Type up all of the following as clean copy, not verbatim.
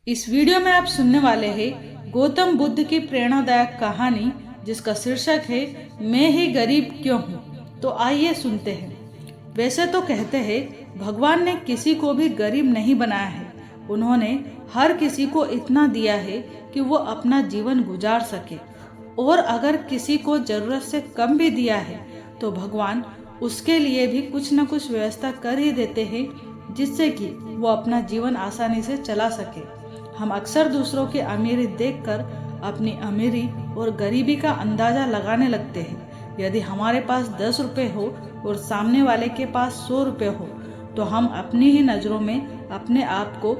इस वीडियो में आप सुनने वाले हैं गौतम बुद्ध की प्रेरणादायक कहानी जिसका शीर्षक है मैं ही गरीब क्यों हूँ। तो आइए सुनते हैं। वैसे तो कहते हैं भगवान ने किसी को भी गरीब नहीं बनाया है। उन्होंने हर किसी को इतना दिया है कि वो अपना जीवन गुजार सके, और अगर किसी को जरूरत से कम भी दिया है तो भगवान उसके लिए भी कुछ न कुछ व्यवस्था कर ही देते हैं जिससे कि वो अपना जीवन आसानी से चला सके। हम अक्सर दूसरों की अमीरी देखकर अपनी अमीरी और गरीबी का अंदाजा लगाने लगते हैं। यदि हमारे पास 10 रुपये हो और सामने वाले के पास 100 रुपये हो तो हम अपनी ही नज़रों में अपने आप को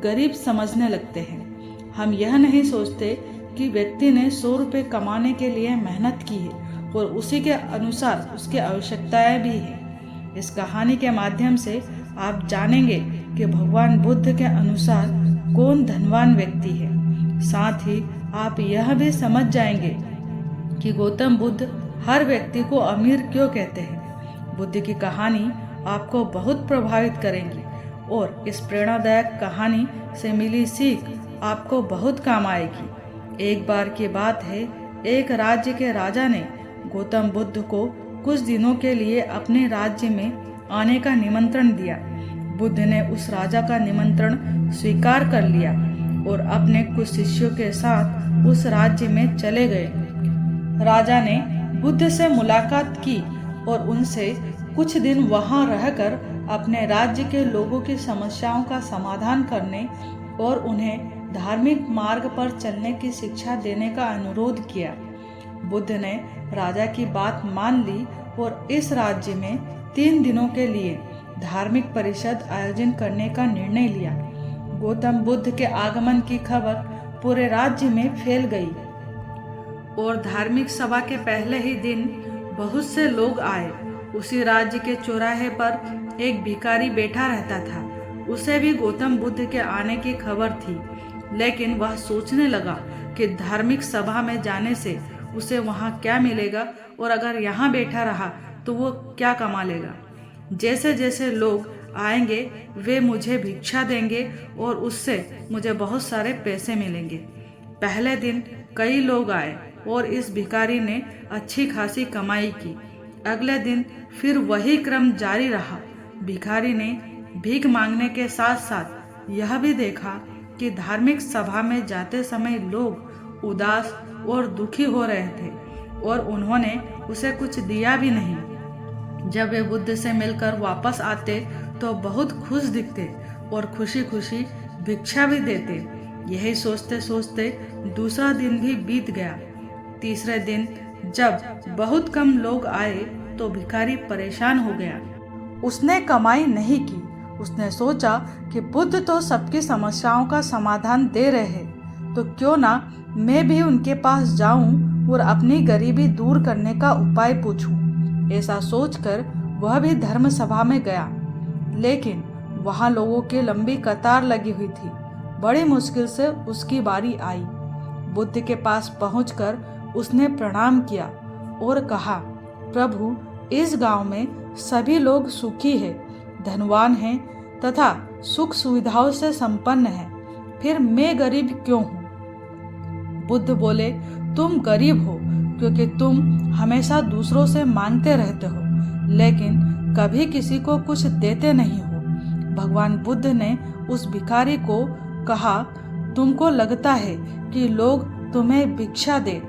गरीब समझने लगते हैं। हम यह नहीं सोचते कि व्यक्ति ने 100 रुपये कमाने के लिए मेहनत की है और उसी के अनुसार उसकी आवश्यकताएं भी हैं। इस कहानी के माध्यम से आप जानेंगे कि भगवान बुद्ध के अनुसार कौन धनवान व्यक्ति है। साथ ही आप यह भी समझ जाएंगे कि गौतम बुद्ध हर व्यक्ति को अमीर क्यों कहते हैं। बुद्ध की कहानी आपको बहुत प्रभावित करेगी और इस प्रेरणादायक कहानी से मिली सीख आपको बहुत काम आएगी। एक बार की बात है, एक राज्य के राजा ने गौतम बुद्ध को कुछ दिनों के लिए अपने राज्य में आने का निमंत्रण दिया। बुद्ध ने उस राजा का निमंत्रण स्वीकार कर लिया और अपने कुछ शिष्यों के साथ उस राज्य में चले गए। राजा ने बुद्ध से मुलाकात की और उनसे कुछ दिन वहां रहकर अपने राज्य के लोगों की समस्याओं का समाधान करने और उन्हें धार्मिक मार्ग पर चलने की शिक्षा देने का अनुरोध किया। बुद्ध ने राजा की बात मान ली और इस राज्य में 3 दिनों के लिए धार्मिक परिषद आयोजन करने का निर्णय लिया। गौतम बुद्ध के आगमन की खबर पूरे राज्य में फैल गई और धार्मिक सभा के पहले ही दिन बहुत से लोग आए। उसी राज्य के चौराहे पर एक भिखारी बैठा रहता था। उसे भी गौतम बुद्ध के आने की खबर थी, लेकिन वह सोचने लगा कि धार्मिक सभा में जाने से उसे वहाँ क्या मिलेगा और अगर यहाँ बैठा रहा तो वो क्या कमा लेगा। जैसे जैसे लोग आएंगे वे मुझे भिक्षा देंगे और उससे मुझे बहुत सारे पैसे मिलेंगे। पहले दिन कई लोग आए और इस भिखारी ने अच्छी खासी कमाई की। अगले दिन फिर वही क्रम जारी रहा। भिखारी ने भीख मांगने के साथ साथ यह भी देखा कि धार्मिक सभा में जाते समय लोग उदास और दुखी हो रहे थे और उन्होंने उसे कुछ दिया भी नहीं। जब वे बुद्ध से मिलकर वापस आते तो बहुत खुश दिखते और खुशी खुशी भिक्षा भी देते। यही सोचते सोचते दूसरा दिन भी बीत गया। तीसरे दिन जब बहुत कम लोग आए तो भिखारी परेशान हो गया। उसने कमाई नहीं की। उसने सोचा कि बुद्ध तो सबकी समस्याओं का समाधान दे रहे हैं, तो क्यों ना मैं भी उनके पास जाऊं और अपनी गरीबी दूर करने का उपाय पूछूं। ऐसा सोचकर वह भी धर्म सभा में गया, लेकिन वहां लोगों की लंबी कतार लगी हुई थी। बड़ी मुश्किल से उसकी बारी आई। बुद्ध के पास पहुंचकर उसने प्रणाम किया और कहा, प्रभु, इस गांव में सभी लोग सुखी हैं, धनवान हैं तथा सुख सुविधाओं से संपन्न हैं, फिर मैं गरीब क्यों हूँ। बुद्ध बोले, तुम गरीब हो क्योंकि तुम हमेशा दूसरों से मांगते रहते हो, लेकिन कभी किसी को कुछ देते नहीं हो। भगवान बुद्ध ने उस भिखारी को कहा, तुमको लगता है कि लोग तुम्हें भिक्षा दे,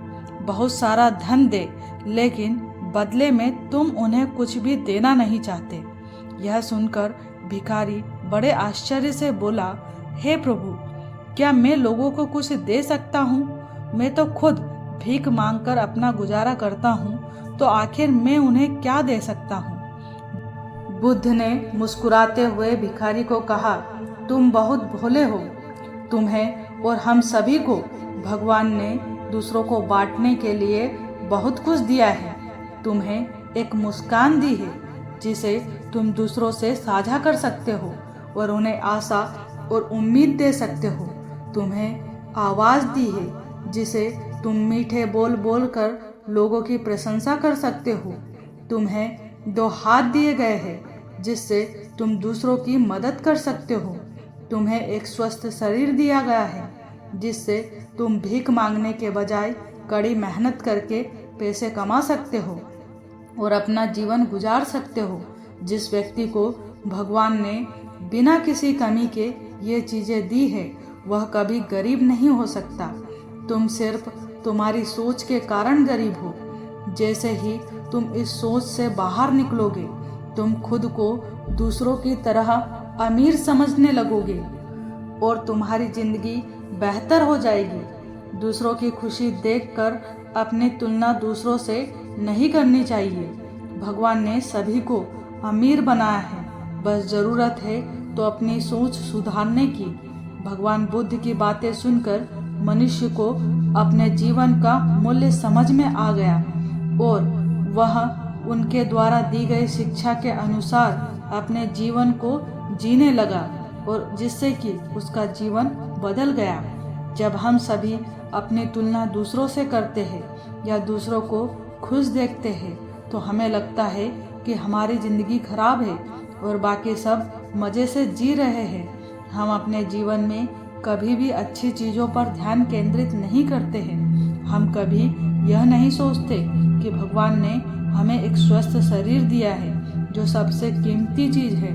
बहुत सारा धन दे, लेकिन बदले में तुम उन्हें कुछ भी देना नहीं चाहते। यह सुनकर भिखारी बड़े आश्चर्य से बोला, हे प्रभु, क्या मैं लोगों को कुछ दे सकता हूँ? मैं तो खुद भीख मांगकर अपना गुजारा करता हूँ, तो आखिर मैं उन्हें क्या दे सकता हूँ। बुद्ध ने मुस्कुराते हुए भिखारी को कहा, तुम बहुत भोले हो। तुम्हें और हम सभी को भगवान ने दूसरों को बांटने के लिए बहुत कुछ दिया है। तुम्हें एक मुस्कान दी है जिसे तुम दूसरों से साझा कर सकते हो और उन्हें आशा और उम्मीद दे सकते हो। तुम्हें आवाज़ दी है जिसे तुम मीठे बोल बोल कर लोगों की प्रशंसा कर सकते हो। तुम्हें 2 हाथ दिए गए हैं जिससे तुम दूसरों की मदद कर सकते हो। तुम्हें एक स्वस्थ शरीर दिया गया है जिससे तुम भीख मांगने के बजाय कड़ी मेहनत करके पैसे कमा सकते हो और अपना जीवन गुजार सकते हो। जिस व्यक्ति को भगवान ने बिना किसी कमी के ये चीज़ें दी है वह कभी गरीब नहीं हो सकता। तुम सिर्फ तुम्हारी सोच के कारण गरीब हो। जैसे ही तुम इस सोच से बाहर निकलोगे तुम खुद को दूसरों की तरह अमीर समझने लगोगे और तुम्हारी जिंदगी बेहतर हो जाएगी। दूसरों की खुशी देखकर अपनी तुलना दूसरों से नहीं करनी चाहिए। भगवान ने सभी को अमीर बनाया है, बस ज़रूरत है तो अपनी सोच सुधारने की। भगवान बुद्ध की बातें सुनकर मनुष्य को अपने जीवन का मूल्य समझ में आ गया और वह उनके द्वारा दी गई शिक्षा के अनुसार अपने जीवन को जीने लगा और जिससे कि उसका जीवन बदल गया। जब हम सभी अपनी तुलना दूसरों से करते हैं या दूसरों को खुश देखते हैं तो हमें लगता है कि हमारी ज़िंदगी खराब है और बाकी सब मज़े से जी रहे हैं। हम अपने जीवन में कभी भी अच्छी चीज़ों पर ध्यान केंद्रित नहीं करते हैं। हम कभी यह नहीं सोचते कि भगवान ने हमें एक स्वस्थ शरीर दिया है जो सबसे कीमती चीज़ है।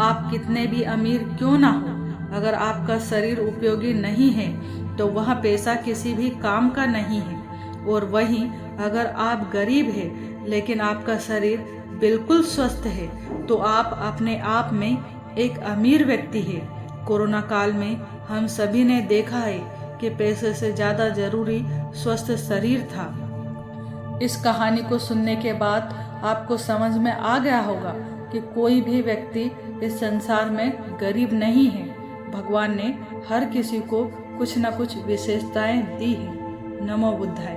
आप कितने भी अमीर क्यों ना हो, अगर आपका शरीर उपयोगी नहीं है तो वह पैसा किसी भी काम का नहीं है। और वहीं अगर आप गरीब हैं लेकिन आपका शरीर बिल्कुल स्वस्थ है तो आप अपने आप में एक अमीर व्यक्ति है। कोरोना काल में हम सभी ने देखा है कि पैसे से ज़्यादा ज़रूरी स्वस्थ शरीर था। इस कहानी को सुनने के बाद आपको समझ में आ गया होगा कि कोई भी व्यक्ति इस संसार में गरीब नहीं है। भगवान ने हर किसी को कुछ न कुछ विशेषताएं दी हैं। नमो बुद्धाय।